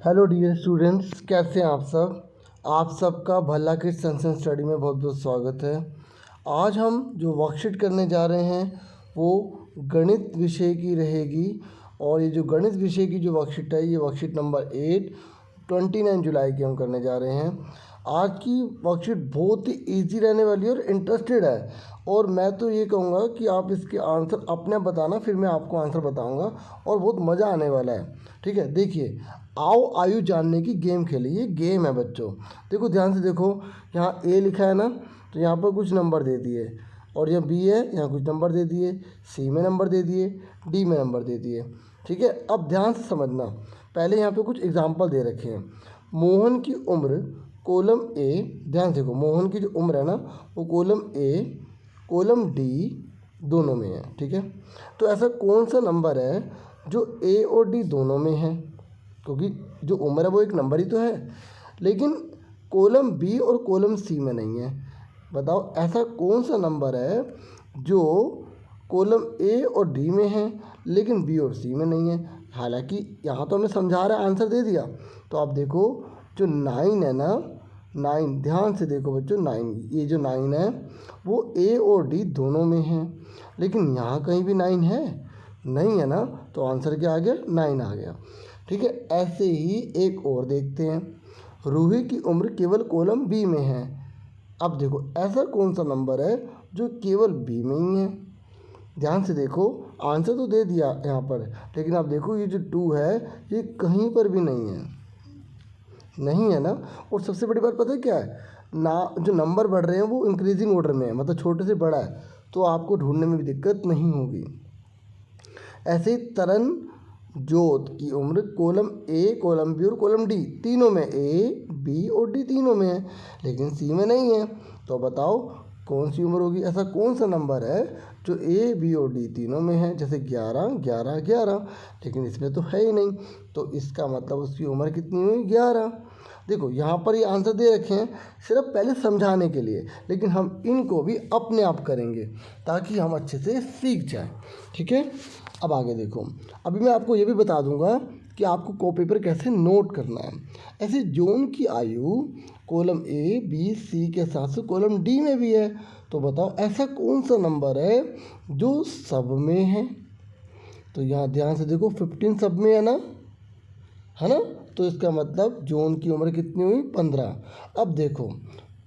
Hello dear students, कैसे हैं आप सब। आप सबका भला किड्स सेंस स्टडी में बहुत बहुत स्वागत है। आज हम जो वर्कशीट करने जा रहे हैं वो गणित विषय की रहेगी। और ये जो गणित विषय की जो वर्कशीट है, ये वर्कशीट नंबर 8 29 जुलाई की हम करने जा रहे हैं। आज की वर्कशीट बहुत ही ईजी रहने वाली है और इंटरेस्टेड है। और मैं तो ये कहूँगा कि आप इसके आंसर अपने बताना, फिर मैं आपको आंसर बताऊँगा और बहुत मज़ा आने वाला है। ठीक है, देखिए, आओ आयु जानने की गेम खेले। ये गेम है बच्चों, देखो ध्यान से देखो। यहाँ ए लिखा है ना, तो यहाँ पर कुछ नंबर दे दिए, और यहाँ बी है, यहाँ कुछ नंबर दे दिए, सी में नंबर दे दिए, डी में नंबर दे दिए। ठीक है, अब ध्यान से समझना। पहले यहाँ पे कुछ एग्जाम्पल दे रखे हैं। मोहन की उम्र कॉलम ए, ध्यान से देखो, मोहन की जो उम्र है ना वो कॉलम ए कॉलम डी दोनों में है। ठीक है, तो ऐसा कौन सा नंबर है जो ए और डी दोनों में है, क्योंकि जो उम्र है वो एक नंबर ही तो है, लेकिन कॉलम बी और कॉलम सी में नहीं है। बताओ ऐसा कौन सा नंबर है जो कॉलम ए और डी में है लेकिन बी और सी में नहीं है। हालांकि यहाँ तो हमें समझा रहा है, आंसर दे दिया। तो आप देखो जो 9 है ना, 9, ध्यान से देखो बच्चों, 9, ये जो 9 है वो ए और डी दोनों में है, लेकिन यहाँ कहीं भी 9 है नहीं है ना, तो आंसर क्या आ गया, 9 आ गया। ठीक है, ऐसे ही एक और देखते हैं। रूही की उम्र केवल कॉलम बी में है। अब देखो ऐसा कौन सा नंबर है जो केवल बी में ही है। ध्यान से देखो, आंसर तो दे दिया यहाँ पर, लेकिन आप देखो ये जो 2 है ये कहीं पर भी नहीं है ना। और सबसे बड़ी बात पता है क्या है ना, जो नंबर बढ़ रहे हैं वो इंक्रीजिंग ऑर्डर में है, मतलब छोटे से बड़ा है, तो आपको ढूंढने में भी दिक्कत नहीं होगी। ऐसे ही तरन जोत की उम्र कॉलम ए कॉलम बी और कॉलम डी तीनों में, ए बी और डी तीनों में है, लेकिन सी में नहीं है। तो बताओ कौन सी उम्र होगी। ऐसा कौन सा नंबर है जो ए बी और डी तीनों में है, जैसे 11 11 11, लेकिन इसमें तो है ही नहीं। तो इसका मतलब उसकी उम्र कितनी हुई, 11। देखो यहाँ पर ये आंसर दे रखे हैं सिर्फ पहले समझाने के लिए, लेकिन हम इनको भी अपने आप करेंगे ताकि हम अच्छे से सीख जाएं। ठीक है, अब आगे देखो। अभी मैं आपको ये भी बता दूंगा कि आपको कॉपी पर कैसे नोट करना है। ऐसे जोन की आयु कॉलम ए बी सी के साथ से कॉलम डी में भी है। तो बताओ ऐसा कौन सा नंबर है जो सब में है। तो यहाँ ध्यान से देखो, 15 सब में है ना, तो इसका मतलब जोन की उम्र कितनी हुई, 15। अब देखो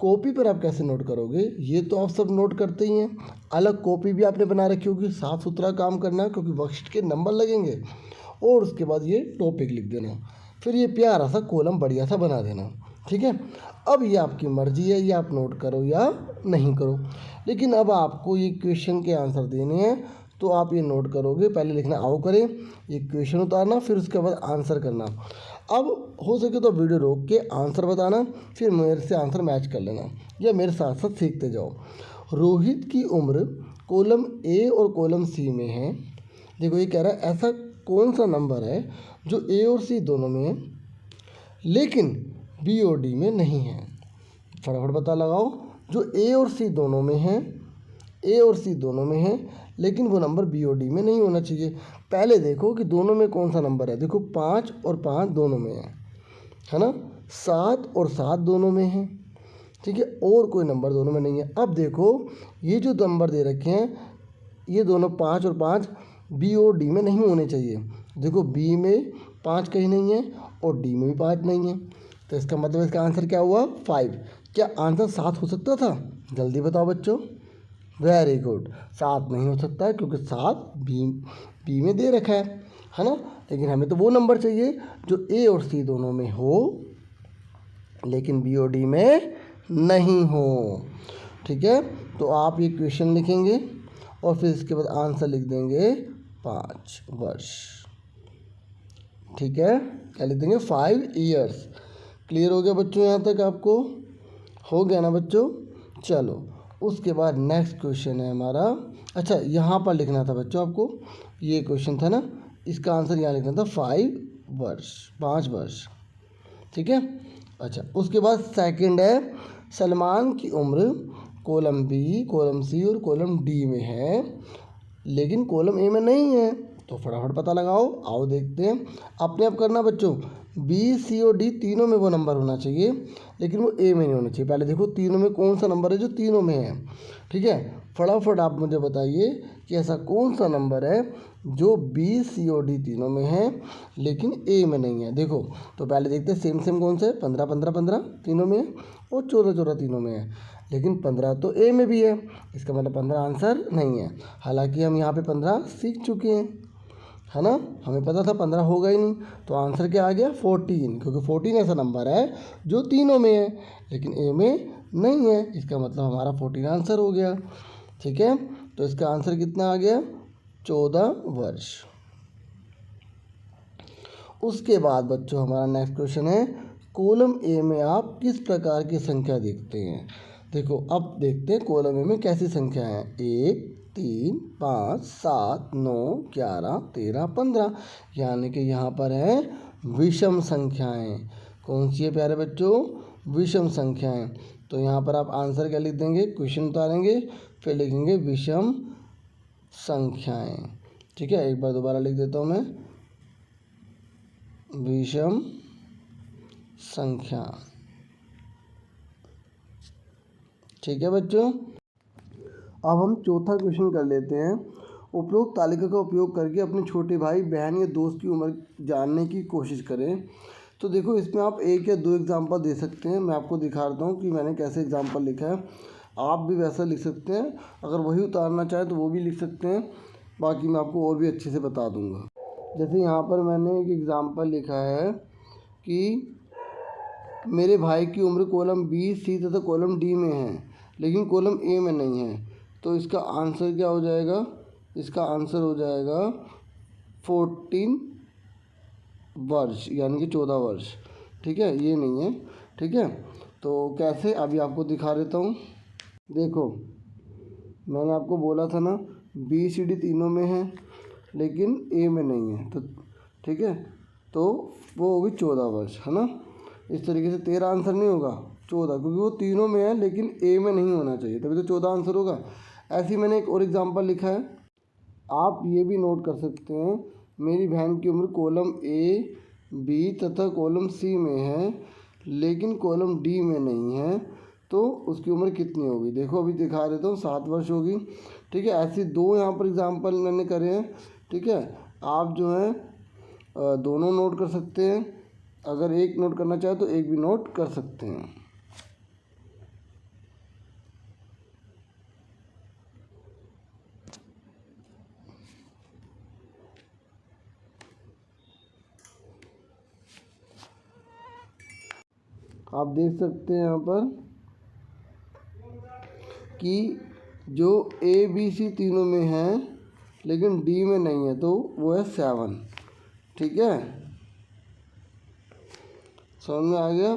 कॉपी पर आप कैसे नोट करोगे, ये तो आप सब नोट करते ही हैं। अलग कॉपी भी आपने बना रखी होगी, साफ सुथरा काम करना, क्योंकि वर्कशीट के नंबर लगेंगे। और उसके बाद ये टॉपिक लिख देना, फिर ये प्यारा सा कॉलम बढ़िया सा बना देना। ठीक है, अब ये आपकी मर्जी है, ये आप नोट करो या नहीं करो, लेकिन अब आपको ये क्वेश्चन के आंसर देने हैं, तो आप ये नोट करोगे। पहले लिखना आओ करें, ये क्वेश्चन उतारना, फिर उसके बाद आंसर करना। अब हो सके तो वीडियो रोक के आंसर बताना, फिर मेरे से आंसर मैच कर लेना, या मेरे साथ साथ सीखते जाओ। रोहित की उम्र कॉलम ए और कॉलम सी में है। देखो ये कह रहा है ऐसा कौन सा नंबर है जो ए और सी दोनों में है लेकिन बी और डी में नहीं है। फटाफट पता लगाओ, जो ए और सी दोनों में है, ए और सी दोनों में है, लेकिन वो नंबर बी और डी में नहीं होना चाहिए। पहले देखो कि दोनों में कौन सा नंबर है। देखो 5 और 5 दोनों में है ना, 7 और 7 दोनों में है। ठीक है, और कोई नंबर दोनों में नहीं है। अब देखो ये जो नंबर दे रखे हैं ये दोनों 5 और 5 बी और डी में नहीं होने चाहिए। देखो बी में 5 कहीं नहीं है और डी में भी 5 नहीं है, तो इसका मतलब इसका आंसर क्या हुआ, 5। क्या आंसर 7 हो सकता था, जल्दी बताओ बच्चों। वेरी गुड, 7 नहीं हो सकता है, क्योंकि 7 बी में दे रखा है ना। लेकिन हमें तो वो नंबर चाहिए जो ए और सी दोनों में हो लेकिन बी और डी में नहीं हो। ठीक है, तो आप ये क्वेश्चन लिखेंगे और फिर इसके बाद आंसर लिख देंगे 5 वर्ष। ठीक है, क्या लिख देंगे, 5 ईयर्स। क्लियर हो गया बच्चों, यहाँ तक आपको हो गया ना बच्चों। चलो उसके बाद नेक्स्ट क्वेश्चन है हमारा। अच्छा यहाँ पर लिखना था बच्चों आपको, ये क्वेश्चन था ना, इसका आंसर यहाँ लिखना था 5 वर्ष, 5 वर्ष। ठीक है, अच्छा उसके बाद सेकंड है, सलमान की उम्र कॉलम बी कॉलम सी और कॉलम डी में है लेकिन कॉलम ए में नहीं है। तो फटाफट पता लगाओ। आओ देखते हैं। अपने आप करना बच्चों, बी सी और डी तीनों में वो नंबर होना चाहिए, लेकिन वो ए में नहीं होना चाहिए। पहले देखो तीनों में कौन सा नंबर है जो तीनों में है। ठीक है, फटाफट आप मुझे बताइए कि ऐसा कौन सा नंबर है जो बी सी और डी तीनों में है लेकिन ए में नहीं है। देखो तो पहले देखते हैं सेम सेम कौन सा है। 15 15 15 तीनों में है और 14 14 तीनों में है, लेकिन 15 तो ए में भी है। इसका मतलब 15 आंसर नहीं है। हालांकि हम यहाँ पे 15 सीख चुके हैं, है ना, हमें पता था 15 होगा ही नहीं। तो आंसर क्या आ गया 14, क्योंकि 14 ऐसा नंबर है जो तीनों में है लेकिन ए में नहीं है। इसका मतलब हमारा 14 आंसर हो गया। ठीक है, तो इसका आंसर कितना आ गया 14 वर्ष। उसके बाद बच्चों हमारा नेक्स्ट क्वेश्चन है, कॉलम ए में आप किस प्रकार की संख्या देखते हैं। देखो अब देखते हैं कॉलम ए में कैसी संख्या है। 1 3 5 7 9 11 13 15, यानी कि यहाँ पर है विषम संख्याएं। कौन सी है प्यारे बच्चों, विषम संख्याएं। तो यहाँ पर आप आंसर क्या लिख देंगे, क्वेश्चन उतारेंगे, फिर लिखेंगे विषम संख्याएं। ठीक है, एक बार दोबारा लिख देता हूँ मैं, विषम संख्या। ठीक है बच्चों, अब हम चौथा क्वेश्चन कर लेते हैं। उपरोक्त तालिका का उपयोग करके अपने छोटे भाई बहन या दोस्त की उम्र जानने की कोशिश करें। तो देखो इसमें आप एक या दो एग्जाम्पल दे सकते हैं। मैं आपको दिखाता हूँ कि मैंने कैसे एग्जाम्पल लिखा है, आप भी वैसा लिख सकते हैं। अगर वही उतारना चाहे तो वो भी लिख सकते हैं, बाकी मैं आपको और भी अच्छे से बता दूँगा। जैसे यहाँ पर मैंने एक एग्ज़ाम्पल लिखा है कि मेरे भाई की उम्र कॉलम बी सी तथा कॉलम डी में है लेकिन कॉलम ए में नहीं है। तो इसका आंसर क्या हो जाएगा, इसका आंसर हो जाएगा 14 वर्ष, यानी कि 14 वर्ष। ठीक है, ये नहीं है। ठीक है, तो कैसे अभी आपको दिखा देता हूँ। देखो मैंने आपको बोला था ना बी सी डी तीनों में है लेकिन ए में नहीं है। तो ठीक है, तो वो होगी 14 वर्ष, है ना। इस तरीके से 13 आंसर नहीं होगा, 14, क्योंकि वो तीनों में है लेकिन ए में नहीं होना चाहिए, तभी तो 14 आंसर होगा। ऐसे ही मैंने एक और एग्जांपल लिखा है, आप ये भी नोट कर सकते हैं। मेरी बहन की उम्र कॉलम ए बी तथा कॉलम सी में है लेकिन कॉलम डी में नहीं है, तो उसकी उम्र कितनी होगी। देखो अभी दिखा देता हूँ, 7 वर्ष होगी। ठीक है, ऐसे दो यहाँ पर एग्जाम्पल मैंने करे हैं। ठीक है, आप जो है दोनों नोट कर सकते हैं, अगर एक नोट करना चाहे तो एक भी नोट कर सकते हैं। आप देख सकते हैं यहाँ पर कि जो ए बी सी तीनों में है लेकिन डी में नहीं है, तो वो है 7। ठीक है, समझ में आ गया।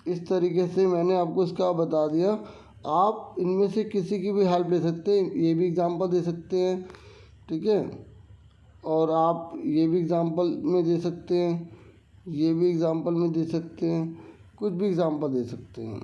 इस तरीके से मैंने आपको इसका बता दिया। आप इनमें से किसी की भी हेल्प ले सकते हैं, ये भी एग्जांपल दे सकते हैं। ठीक है, और आप ये भी एग्जांपल में दे सकते हैं, ये भी एग्जांपल में दे सकते हैं, कुछ भी एग्जांपल दे सकते हैं।